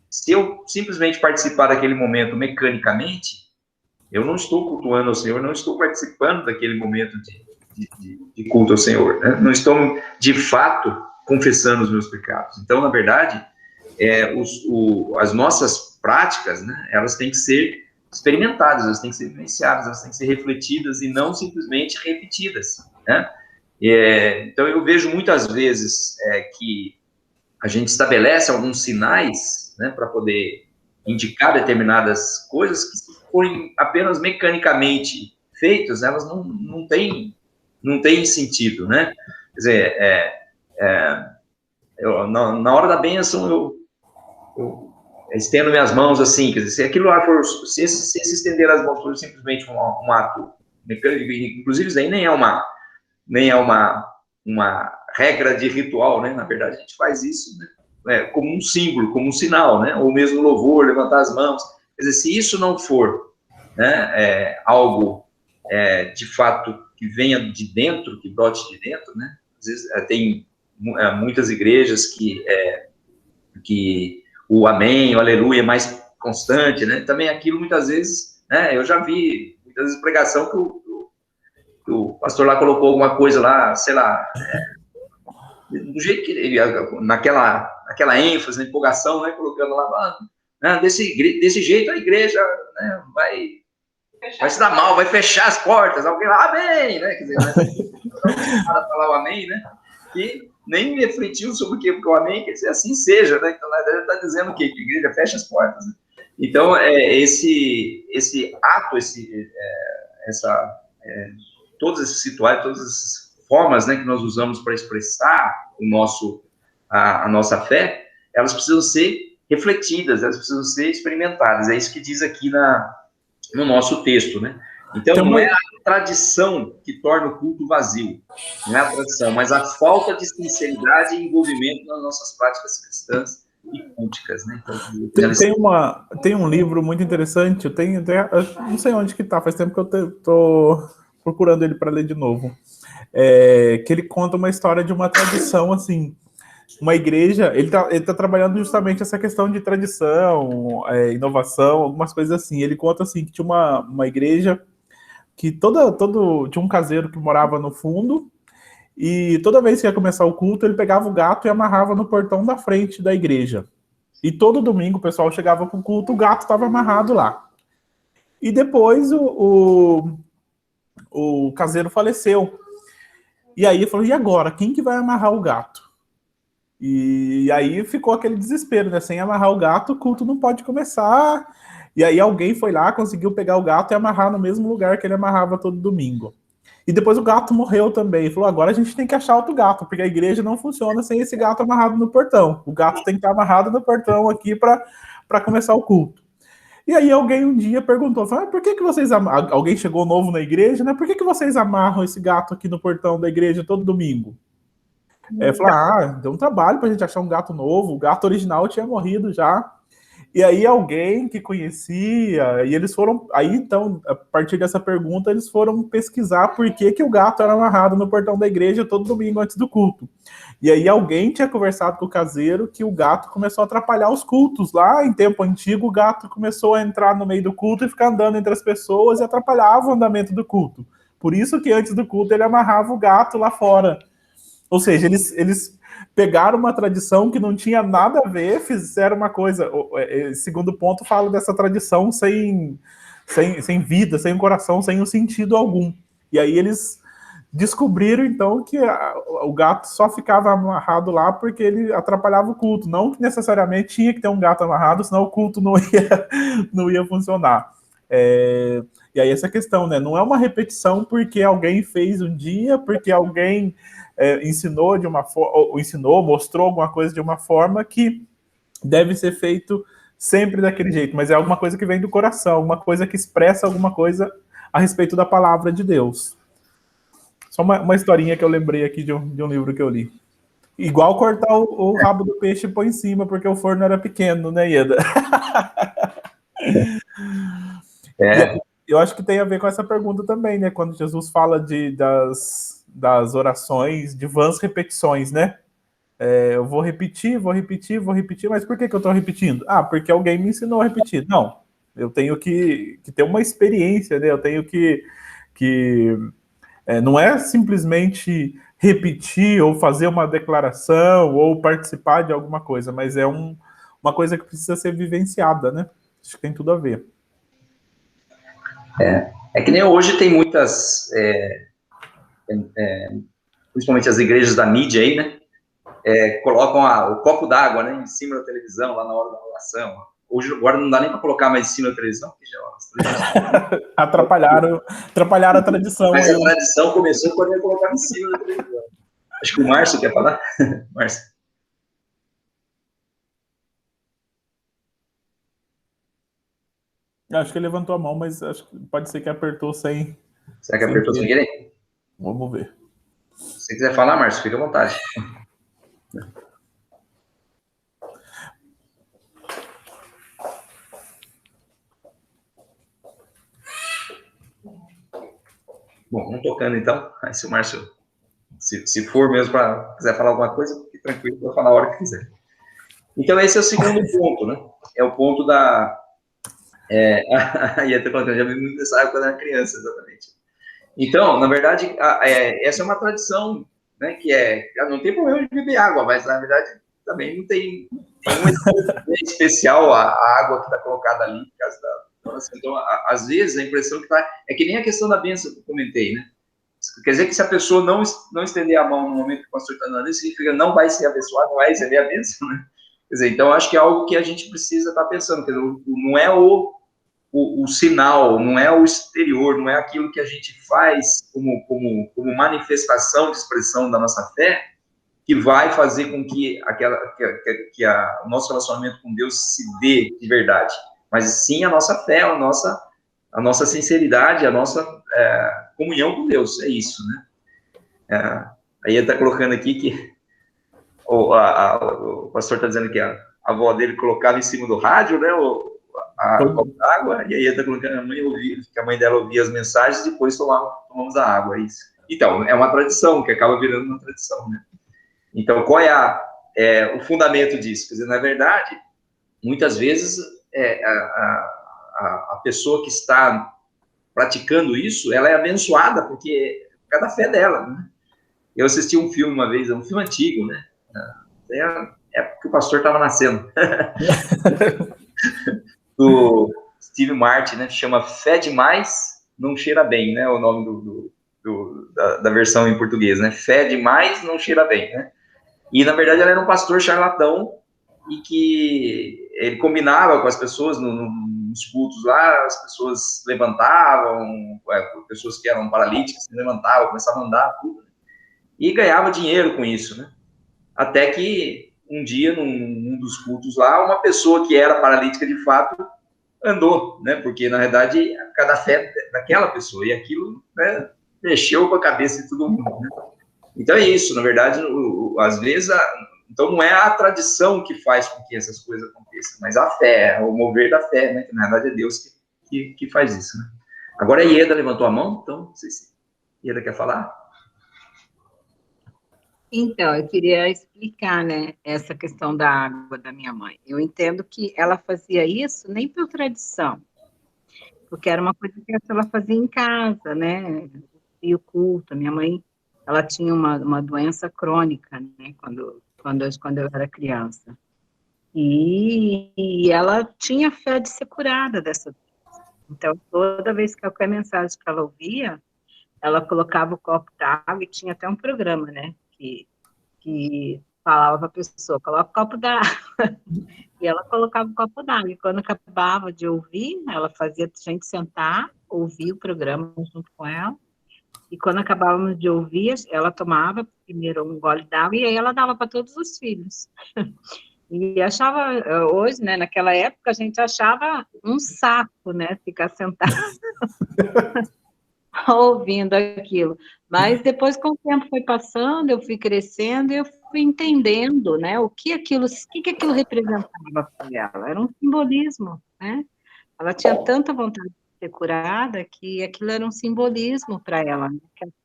Se eu simplesmente participar daquele momento mecanicamente, eu não estou cultuando ao Senhor, não estou participando daquele momento de culto ao Senhor, né? Não estou, de fato, confessando os meus pecados. Então, na verdade, as nossas práticas, né, elas têm que ser experimentadas, elas têm que ser vivenciadas, elas têm que ser refletidas e não simplesmente repetidas, né? Então, eu vejo muitas vezes que a gente estabelece alguns sinais, né, para poder indicar determinadas coisas que, se forem apenas mecanicamente feitas, elas não têm sentido, né? Quer dizer, na hora da bênção, eu estendo minhas mãos assim, quer dizer, se aquilo lá for, se estender as mãos for simplesmente um ato mecânico, inclusive isso aí nem é uma regra de ritual, né? Na verdade, a gente faz isso, né, como um símbolo, como um sinal, né? Ou mesmo louvor, levantar as mãos. Quer dizer, se isso não for, né, algo de fato que venha de dentro, que brote de dentro, né? Às vezes tem muitas igrejas que o amém, o aleluia é mais constante, né? Também aquilo muitas vezes, né? Eu já vi muitas vezes pregação que o pastor lá colocou alguma coisa lá, sei lá, do jeito que ele, naquela ênfase, na empolgação, né? Colocando lá, desse jeito a igreja, né, vai se dar mal, vai fechar as portas, alguém lá, amém, né? Quer dizer, né? O cara falar o amém, né? E nem refletiu sobre o que o amém quer dizer, assim seja, né? Então, na verdade, ele está dizendo o quê? Que a igreja fecha as portas, né? Então, esse ato, todos esses rituais, todas essas formas, né, que nós usamos para expressar a nossa fé, elas precisam ser refletidas, elas precisam ser experimentadas. É isso que diz aqui no nosso texto, né? Então, não é tradição que torna o culto vazio. Não é a tradição, mas a falta de sinceridade e envolvimento nas nossas práticas cristãs e culticas, né? Então, tem um livro muito interessante, eu não sei onde que tá, faz tempo que eu tô procurando ele para ler de novo, que ele conta uma história de uma tradição, assim, uma igreja, ele tá trabalhando justamente essa questão de tradição, inovação, algumas coisas assim. Ele conta, assim, que tinha uma igreja que tinha um caseiro que morava no fundo, e toda vez que ia começar o culto, ele pegava o gato e amarrava no portão da frente da igreja. E todo domingo o pessoal chegava para o culto, o gato estava amarrado lá. E depois o caseiro faleceu. E aí falou, e agora? Quem que vai amarrar o gato? E aí ficou aquele desespero, né? Sem amarrar o gato, o culto não pode começar. E aí alguém foi lá, conseguiu pegar o gato e amarrar no mesmo lugar que ele amarrava todo domingo. E depois o gato morreu também. Falou, agora a gente tem que achar outro gato, porque a igreja não funciona sem esse gato amarrado no portão. O gato tem que estar amarrado no portão aqui para começar o culto. E aí alguém um dia perguntou, falou, por que vocês alguém chegou novo na igreja, né? Por que vocês amarram esse gato aqui no portão da igreja todo domingo? Falou, deu um trabalho pra gente achar um gato novo, o gato original tinha morrido já. E aí alguém que conhecia, e eles foram, aí então, a partir dessa pergunta, eles foram pesquisar por que o gato era amarrado no portão da igreja todo domingo antes do culto. E aí alguém tinha conversado com o caseiro que o gato começou a atrapalhar os cultos. Lá em tempo antigo, o gato começou a entrar no meio do culto e ficar andando entre as pessoas e atrapalhava o andamento do culto. Por isso que antes do culto ele amarrava o gato lá fora. Ou seja, eles pegaram uma tradição que não tinha nada a ver, fizeram uma coisa. Segundo ponto, fala dessa tradição sem vida, sem um coração, sem um sentido algum. E aí eles descobriram, então, que o gato só ficava amarrado lá porque ele atrapalhava o culto. Não que necessariamente tinha que ter um gato amarrado, senão o culto não ia funcionar. E aí essa questão, né? Não é uma repetição porque alguém fez um dia, porque alguém ensinou de uma forma, mostrou alguma coisa de uma forma que deve ser feito sempre daquele jeito, mas é alguma coisa que vem do coração, alguma coisa que expressa alguma coisa a respeito da palavra de Deus. Só uma historinha que eu lembrei aqui de um livro que eu li. Igual cortar o rabo do peixe e pôr em cima, porque o forno era pequeno, né, Ieda? Eu acho que tem a ver com essa pergunta também, né? Quando Jesus fala das orações, de vãs repetições, né? Eu vou repetir, mas por que eu estou repetindo? Porque alguém me ensinou a repetir. Não, eu tenho que ter uma experiência, né? Eu tenho que não é simplesmente repetir ou fazer uma declaração ou participar de alguma coisa, mas é uma coisa que precisa ser vivenciada, né? Acho que tem tudo a ver. É que nem hoje tem muitas, principalmente as igrejas da mídia aí, né? Colocam o copo d'água, né, em cima da televisão, lá na hora da oração. Hoje, agora não dá nem para colocar mais em cima da televisão, porque já atrapalharam a tradição. Mas a tradição começou quando eu colocava em cima da televisão. Acho que o Márcio quer falar. Márcio. Acho que ele levantou a mão, mas acho que pode ser que apertou sem... Será que apertou sem querer? Vamos ver. Se você quiser falar, Márcio, fica à vontade. Bom, não tocando então. Aí se o Márcio, se for mesmo para quiser falar alguma coisa, fique tranquilo para falar a hora que quiser. Então esse é o segundo ponto, né? É o ponto da... já vi muito nessa época quando era criança, exatamente. Então, na verdade, essa é uma tradição, né? Que não tem problema de beber água, mas na verdade também não tem nenhum especial a água que está colocada ali por causa da... Então, às vezes, a impressão que tá... É que nem a questão da bênção que eu comentei, né? Quer dizer que se a pessoa não estender a mão no momento que o pastor está dando, isso significa que não vai ser abençoado, não vai receber a bênção, né? Quer dizer, então, acho que é algo que a gente precisa estar pensando. Quer dizer, não é o sinal, não é o exterior, não é aquilo que a gente faz como manifestação de expressão da nossa fé que vai fazer com que o nosso relacionamento com Deus se dê de verdade. Mas sim a nossa fé, a nossa sinceridade, a nossa comunhão com Deus, é isso, né? Aí ele está colocando aqui que o pastor está dizendo que a avó dele colocava em cima do rádio, né, o copo d'água, e aí ele está colocando que a mãe dela ouvia as mensagens e depois tomamos a água, é isso. Então, é uma tradição, que acaba virando uma tradição, né? Então, qual é o fundamento disso? Quer dizer, na verdade, muitas vezes, a pessoa que está praticando isso, ela é abençoada, porque é por causa da fé dela, né? Eu assisti um filme uma vez, um filme antigo, né? É porque o pastor estava nascendo. Do Steve Martin, né? Chama Fé Demais Não Cheira Bem, né? O nome da versão em português, né? Fé Demais Não Cheira Bem, né? E, na verdade, ele era um pastor charlatão e que ele combinava com as pessoas nos cultos lá, as pessoas levantavam, pessoas que eram paralíticas se levantavam, começavam a andar, tudo, e ganhava dinheiro com isso, né? Até que um dia, num dos cultos lá, uma pessoa que era paralítica de fato andou, né? Porque, na verdade, cada fé daquela pessoa, e aquilo, né, mexeu com a cabeça de todo mundo, né? Então é isso, na verdade, às vezes, então não é a tradição que faz com que essas coisas aconteçam, mas a fé, o mover da fé, né? Que na verdade é Deus que faz isso, né? Agora a Ieda levantou a mão, então, não sei se a Ieda quer falar. Então, eu queria explicar, né, essa questão da água da minha mãe. Eu entendo que ela fazia isso nem por tradição, porque era uma coisa que ela fazia em casa, né, e o culto. Minha mãe, ela tinha uma doença crônica, né, quando eu era criança. E ela tinha fé de ser curada dessa doença. Então, toda vez que qualquer mensagem que ela ouvia, ela colocava o copo d'água, e tinha até um programa, né, que falava para a pessoa, coloca o copo d'água, e ela colocava o copo d'água, e quando acabava de ouvir, ela fazia a gente sentar, ouvir o programa junto com ela, e quando acabávamos de ouvir, ela tomava primeiro um gole d'água, e aí ela dava para todos os filhos. E achava, hoje, né, naquela época, a gente achava um saco, né, ficar sentado ouvindo aquilo. Mas depois, com o tempo foi passando, eu fui crescendo, e eu fui entendendo, né, o que aquilo representava para ela. Era um simbolismo, né? Ela tinha tanta vontade de ser curada que aquilo era um simbolismo para ela, né?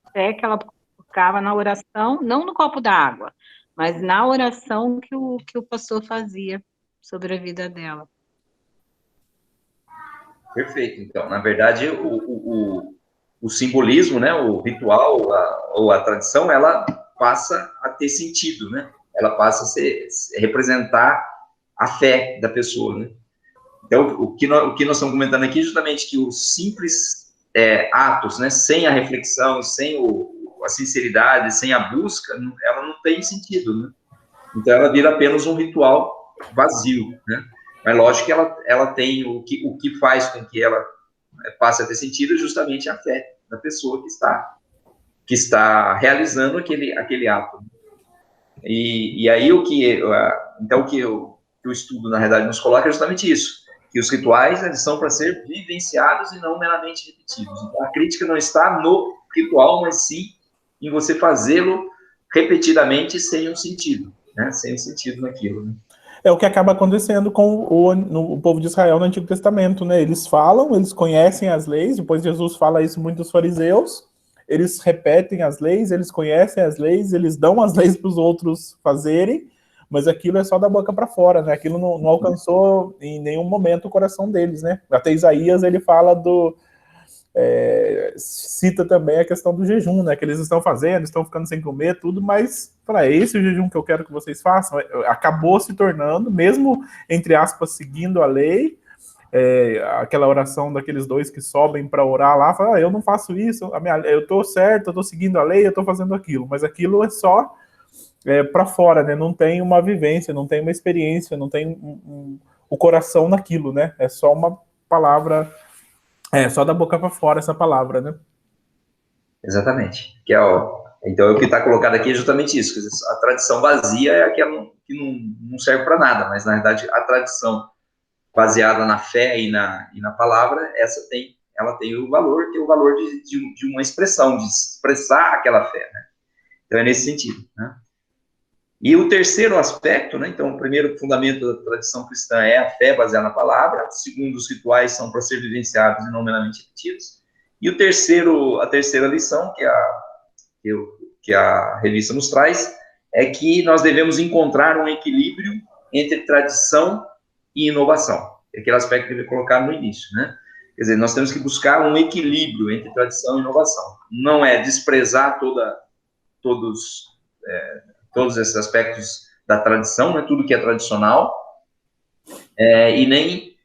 Até que ela colocava na oração, não no copo d'água, mas na oração que o pastor fazia sobre a vida dela. Perfeito. Então, na verdade, o simbolismo, né, o ritual ou a tradição, ela passa a ter sentido, né? Ela passa a representar a fé da pessoa, né? Então, o que nós estamos comentando aqui é justamente que os simples atos, né, sem a reflexão, sem a sinceridade, sem a busca, ela não tem sentido, né? Então, ela vira apenas um ritual vazio, né? Mas, lógico que ela tem o que faz com que ela passe a ter sentido é justamente a fé da pessoa que está realizando aquele ato. E aí, então, o que o estudo, na realidade, nos coloca é justamente isso, que os rituais, eles são para ser vivenciados e não meramente repetidos. Então, a crítica não está no ritual, mas sim em você fazê-lo repetidamente sem um sentido, né? Sem um sentido naquilo, né? É o que acaba acontecendo com o povo de Israel no Antigo Testamento, né? Eles falam, eles conhecem as leis, depois Jesus fala isso muito dos fariseus, eles repetem as leis, eles conhecem as leis, eles dão as leis para os outros fazerem, mas aquilo é só da boca para fora, né? Aquilo não alcançou em nenhum momento o coração deles, né? Até Isaías, ele fala cita também a questão do jejum, né? Que eles estão fazendo, estão ficando sem comer, tudo, mas é esse o jejum que eu quero que vocês façam. Acabou se tornando, mesmo, entre aspas, seguindo a lei, aquela oração daqueles dois que sobem para orar lá, fala, eu não faço isso, eu estou certo, eu estou seguindo a lei, eu estou fazendo aquilo, mas aquilo é só para fora, né? Não tem uma vivência, não tem uma experiência, não tem o coração naquilo, né? É só uma palavra, só da boca para fora essa palavra, né? Exatamente. Então, o que está colocado aqui é justamente isso. Quer dizer, a tradição vazia é aquela que não serve para nada, mas, na verdade, a tradição baseada na fé e na palavra, ela tem o valor, que é o valor de uma expressão, de expressar aquela fé, né? Então, é nesse sentido, né? E o terceiro aspecto, né? Então, o primeiro fundamento da tradição cristã é a fé baseada na palavra. O segundo, os rituais são para ser vivenciados e não meramente repetidos. E a terceira lição, que a revista nos traz, é que nós devemos encontrar um equilíbrio entre tradição e inovação. É aquele aspecto que eu ia colocar no início, né? Quer dizer, nós temos que buscar um equilíbrio entre tradição e inovação. Não é desprezar todos esses aspectos da tradição, né? Tudo que é tradicional, e nem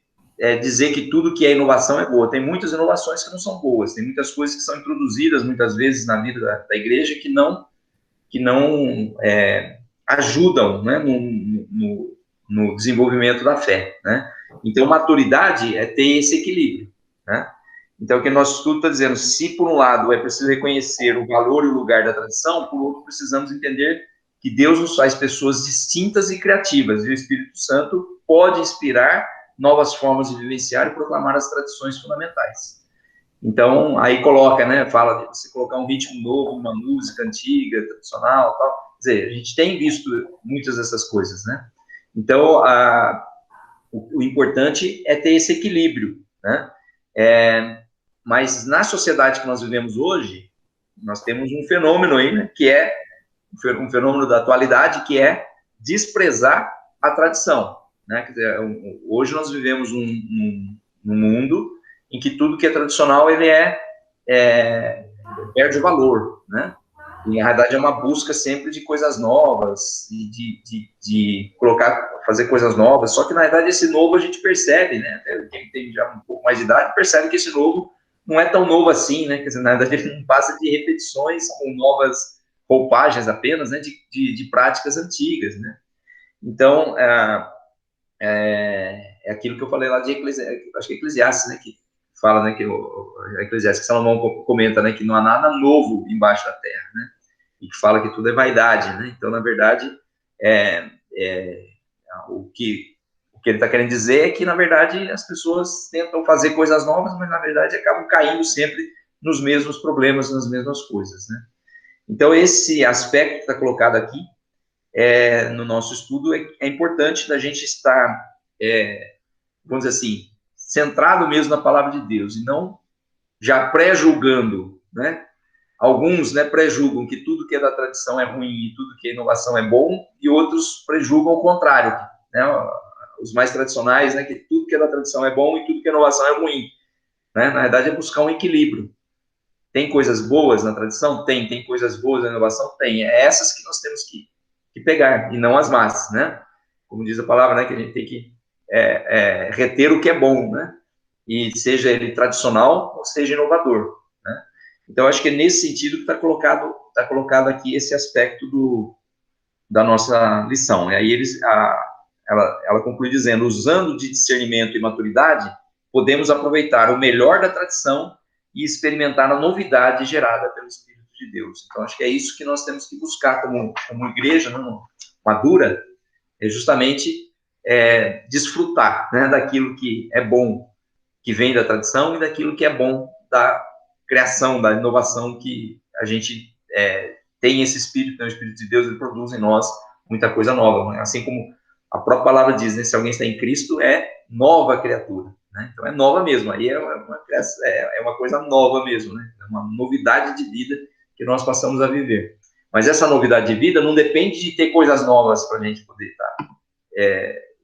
dizer que tudo que é inovação é boa. Tem muitas inovações que não são boas, tem muitas coisas que são introduzidas muitas vezes na vida da igreja que não ajudam, né, no desenvolvimento da fé, né? Então, maturidade é ter esse equilíbrio, né? Então, o que nosso estudo está dizendo, se por um lado é preciso reconhecer o valor e o lugar da tradição, por outro precisamos entender que Deus nos faz pessoas distintas e criativas, e o Espírito Santo pode inspirar novas formas de vivenciar e proclamar as tradições fundamentais. Então, aí coloca, né, fala de você colocar um ritmo novo, uma música antiga, tradicional, tal. Quer dizer, a gente tem visto muitas dessas coisas, né? Então, o importante é ter esse equilíbrio, né? Mas na sociedade que nós vivemos hoje, nós temos um fenômeno aí, né, que é um fenômeno da atualidade, que é desprezar a tradição, né? Quer dizer, hoje nós vivemos num mundo em que tudo que é tradicional, ele perde valor, né? E, na verdade, é uma busca sempre de coisas novas, e de fazer coisas novas, só que, na verdade, esse novo a gente percebe, né? Quem tem já um pouco mais de idade percebe que esse novo não é tão novo assim, né? Quer dizer, na verdade, ele não passa de repetições com novas roupagens apenas, né? De práticas antigas, né? Então, é aquilo que eu falei lá de acho que Eclesiastes, né? Que fala, né? Que a Eclesiastes, que Salomão comenta, né? Que não há nada novo embaixo da terra, né? E que fala que tudo é vaidade, né? Então, na verdade, o que ele está querendo dizer é que, na verdade, as pessoas tentam fazer coisas novas, mas, na verdade, acabam caindo sempre nos mesmos problemas, nas mesmas coisas, né? Então, esse aspecto que está colocado aqui no nosso estudo é importante da gente estar, vamos dizer assim, centrado mesmo na palavra de Deus, e não já pré-julgando, né? Alguns, né, pré-julgam que tudo que é da tradição é ruim e tudo que é inovação é bom, e outros pré-julgam o contrário, né? Os mais tradicionais, né, que tudo que é da tradição é bom e tudo que é inovação é ruim, né? Na verdade, é buscar um equilíbrio. Tem coisas boas na tradição? Tem coisas boas na inovação? Tem. É essas que nós temos que pegar, e não as más, né? Como diz a palavra, né, que a gente tem que reter o que é bom, né? E seja ele tradicional ou seja inovador, né? Então, acho que é nesse sentido que está colocado aqui esse aspecto da nossa lição. E aí ela conclui dizendo, usando de discernimento e maturidade, podemos aproveitar o melhor da tradição e experimentar a novidade gerada pelo Espírito de Deus. Então, acho que é isso que nós temos que buscar como igreja, né, madura, é justamente desfrutar, né, daquilo que é bom, que vem da tradição, e daquilo que é bom da criação, da inovação, que a gente tem esse Espírito, né, o Espírito de Deus, ele produz em nós muita coisa nova, né? Assim como a própria palavra diz, né, se alguém está em Cristo, é nova criatura, né? Então, é nova mesmo, aí é uma coisa nova mesmo, né? É uma novidade de vida que nós passamos a viver. Mas essa novidade de vida não depende de ter coisas novas para a gente poder estar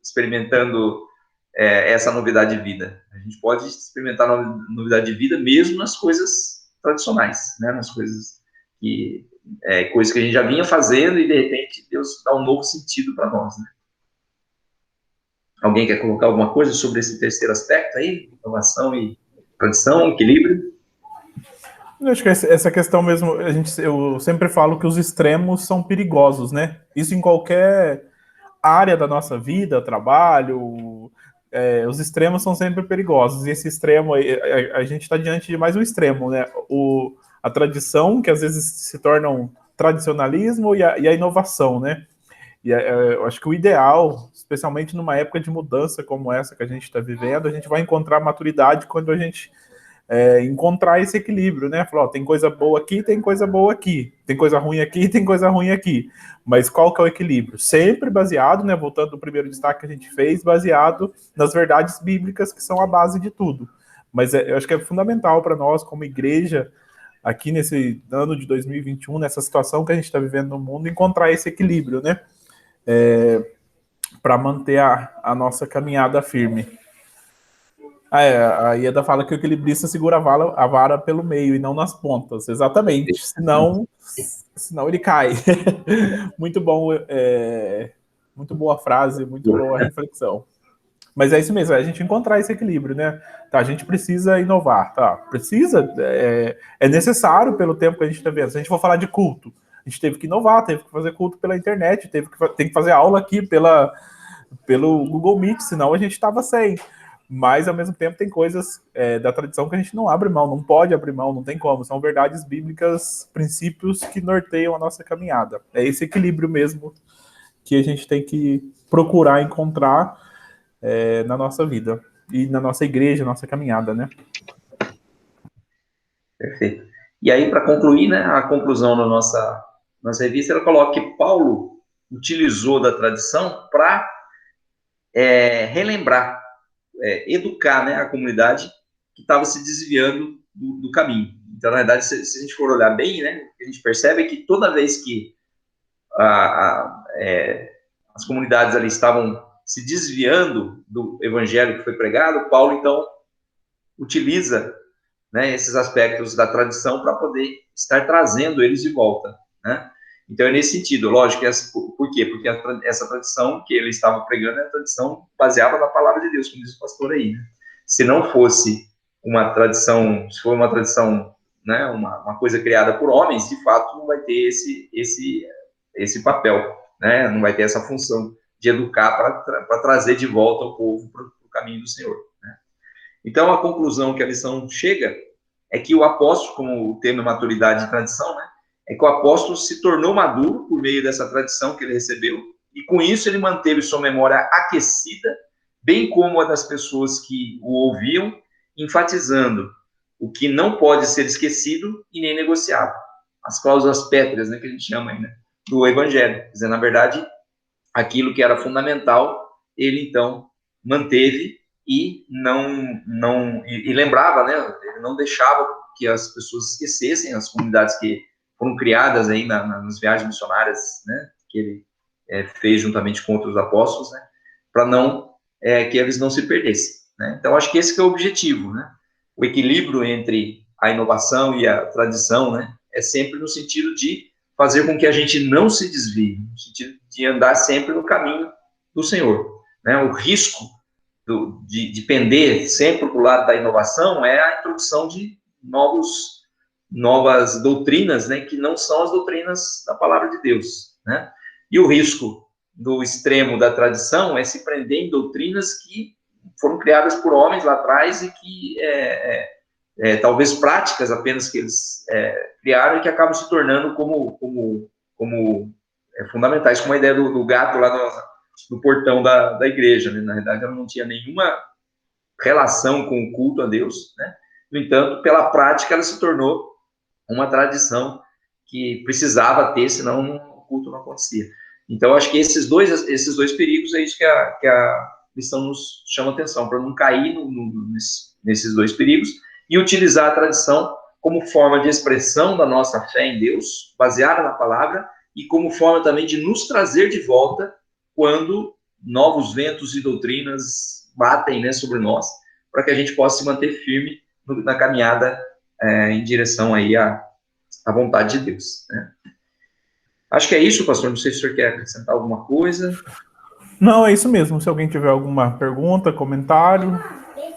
experimentando essa novidade de vida. A gente pode experimentar novidade de vida mesmo nas coisas tradicionais, né? Nas coisas que a gente já vinha fazendo, e de repente Deus dá um novo sentido para nós, né? Alguém quer colocar alguma coisa sobre esse terceiro aspecto aí? Inovação e tradição, equilíbrio? Eu acho que essa questão mesmo, eu sempre falo que os extremos são perigosos, né? Isso em qualquer área da nossa vida, trabalho, os extremos são sempre perigosos. E esse extremo, a gente está diante de mais um extremo, né? A tradição, que às vezes se torna um tradicionalismo, e a inovação, né? E eu acho que o ideal, especialmente numa época de mudança como essa que a gente está vivendo, a gente vai encontrar maturidade quando a gente encontrar esse equilíbrio, né? Falar, ó, tem coisa boa aqui, tem coisa boa aqui, tem coisa ruim aqui, tem coisa ruim aqui. Mas qual que é o equilíbrio? Sempre baseado, né? Voltando do primeiro destaque que a gente fez, baseado nas verdades bíblicas que são a base de tudo. Mas eu acho que é fundamental para nós, como igreja, aqui nesse ano de 2021, nessa situação que a gente está vivendo no mundo, encontrar esse equilíbrio, né? Para manter a nossa caminhada firme. A Ieda fala que o equilibrista segura a vara pelo meio e não nas pontas. Exatamente. Senão ele cai. Muito bom. Muito boa frase, muito boa reflexão. Mas é isso mesmo, é a gente encontrar esse equilíbrio, né? Tá, a gente precisa inovar, tá? Precisa, é necessário pelo tempo que a gente está vendo. Se a gente for falar de culto, a gente teve que inovar, teve que fazer culto pela internet, tem que fazer aula aqui pelo Google Meet, senão a gente estava sem. Mas, ao mesmo tempo, tem coisas da tradição que a gente não abre mão, não pode abrir mão, não tem como. São verdades bíblicas, princípios que norteiam a nossa caminhada. É esse equilíbrio mesmo que a gente tem que procurar encontrar na nossa vida e na nossa igreja, nossa caminhada, né? Perfeito. E aí, para concluir, né, a conclusão da nossa revista, ela coloca que Paulo utilizou da tradição para relembrar, educar, né, a comunidade que estava se desviando do caminho. Então, na verdade, se a gente for olhar bem, né, o que a gente percebe é que toda vez que as comunidades ali estavam se desviando do evangelho que foi pregado, Paulo, então, utiliza, né, esses aspectos da tradição para poder estar trazendo eles de volta, né? Então, é nesse sentido, lógico, por quê? Porque essa tradição que ele estava pregando é a tradição baseada na palavra de Deus, como diz o pastor aí, né? Se não fosse uma tradição, se for uma tradição, né, uma coisa criada por homens, de fato, não vai ter esse papel, né? Não vai ter essa função de educar para trazer de volta o povo para o caminho do Senhor, né? Então, a conclusão que a lição chega é que o apóstolo, como o tema maturidade e tradição, né, é que o apóstolo se tornou maduro por meio dessa tradição que ele recebeu, e com isso ele manteve sua memória aquecida, bem como a das pessoas que o ouviam, enfatizando o que não pode ser esquecido e nem negociado. As cláusulas pétreas, né, que a gente chama aí, né, do evangelho. Quer dizer, na verdade, aquilo que era fundamental, ele então manteve e e lembrava, né? Ele não deixava que as pessoas esquecessem, as comunidades que foram criadas aí nas viagens missionárias, né? Que ele fez juntamente com outros apóstolos, né? Para que eles não se perdessem, né? Então, acho que esse que é o objetivo, né? O equilíbrio entre a inovação e a tradição, né? É sempre no sentido de fazer com que a gente não se desvie, no sentido de andar sempre no caminho do Senhor, né? O risco de pender sempre para o lado da inovação é a introdução de novas doutrinas, né? Que não são as doutrinas da palavra de Deus, né? E o risco do extremo da tradição é se prender em doutrinas que foram criadas por homens lá atrás e que talvez práticas apenas que eles criaram e que acabam se tornando como fundamentais, como a ideia do gato lá no portão da igreja, né? Na verdade, ela não tinha nenhuma relação com o culto a Deus, né? No entanto, pela prática, ela se tornou uma tradição que precisava ter, senão o culto não acontecia. Então, acho que esses dois perigos é isso que a lição nos chama atenção, para não cair nesses dois perigos e utilizar a tradição como forma de expressão da nossa fé em Deus, baseada na palavra, e como forma também de nos trazer de volta quando novos ventos e doutrinas batem, né, sobre nós, para que a gente possa se manter firme na caminhada em direção aí à vontade de Deus, né? Acho que é isso, pastor. Não sei se o senhor quer acrescentar alguma coisa. Não, é isso mesmo. Se alguém tiver alguma pergunta, comentário,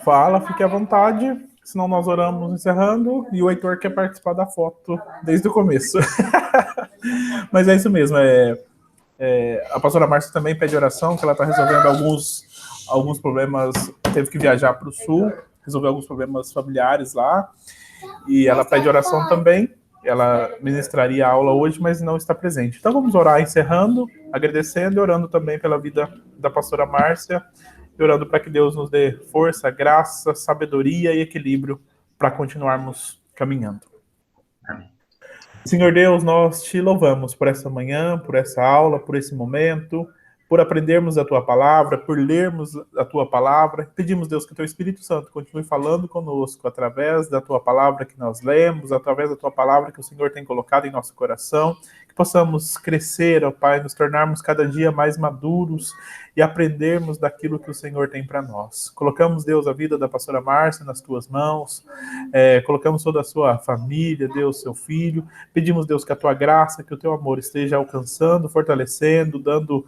fala, fique à vontade. Senão nós oramos encerrando e o Heitor quer participar da foto desde o começo. Mas é isso mesmo. A pastora Márcia também pede oração, que ela está resolvendo alguns problemas, teve que viajar para o sul, resolver alguns problemas familiares lá, e ela pede oração também. Ela ministraria a aula hoje, mas não está presente. Então vamos orar encerrando, agradecendo e orando também pela vida da pastora Márcia, e orando para que Deus nos dê força, graça, sabedoria e equilíbrio para continuarmos caminhando. Amém. Senhor Deus, nós te louvamos por essa manhã, por essa aula, por esse momento, por aprendermos a tua palavra, por lermos a tua palavra. Pedimos, Deus, que o teu Espírito Santo continue falando conosco através da tua palavra que nós lemos, através da tua palavra que o Senhor tem colocado em nosso coração, que possamos crescer, ó Pai, nos tornarmos cada dia mais maduros e aprendermos daquilo que o Senhor tem para nós. Colocamos, Deus, a vida da pastora Márcia nas tuas mãos, colocamos toda a sua família, Deus, seu filho. Pedimos, Deus, que a tua graça, que o teu amor esteja alcançando, fortalecendo, dando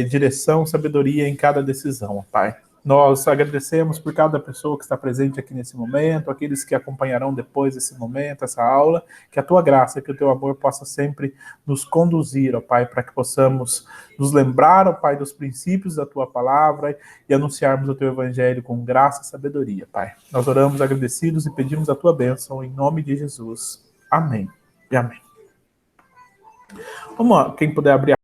direção, sabedoria em cada decisão, ó Pai. Nós agradecemos por cada pessoa que está presente aqui nesse momento, aqueles que acompanharão depois desse momento, essa aula, que a tua graça, que o teu amor possa sempre nos conduzir, ó Pai, para que possamos nos lembrar, ó Pai, dos princípios da tua palavra e anunciarmos o teu evangelho com graça e sabedoria, Pai. Nós oramos agradecidos e pedimos a tua bênção em nome de Jesus. Amém e amém. Vamos lá, quem puder abrir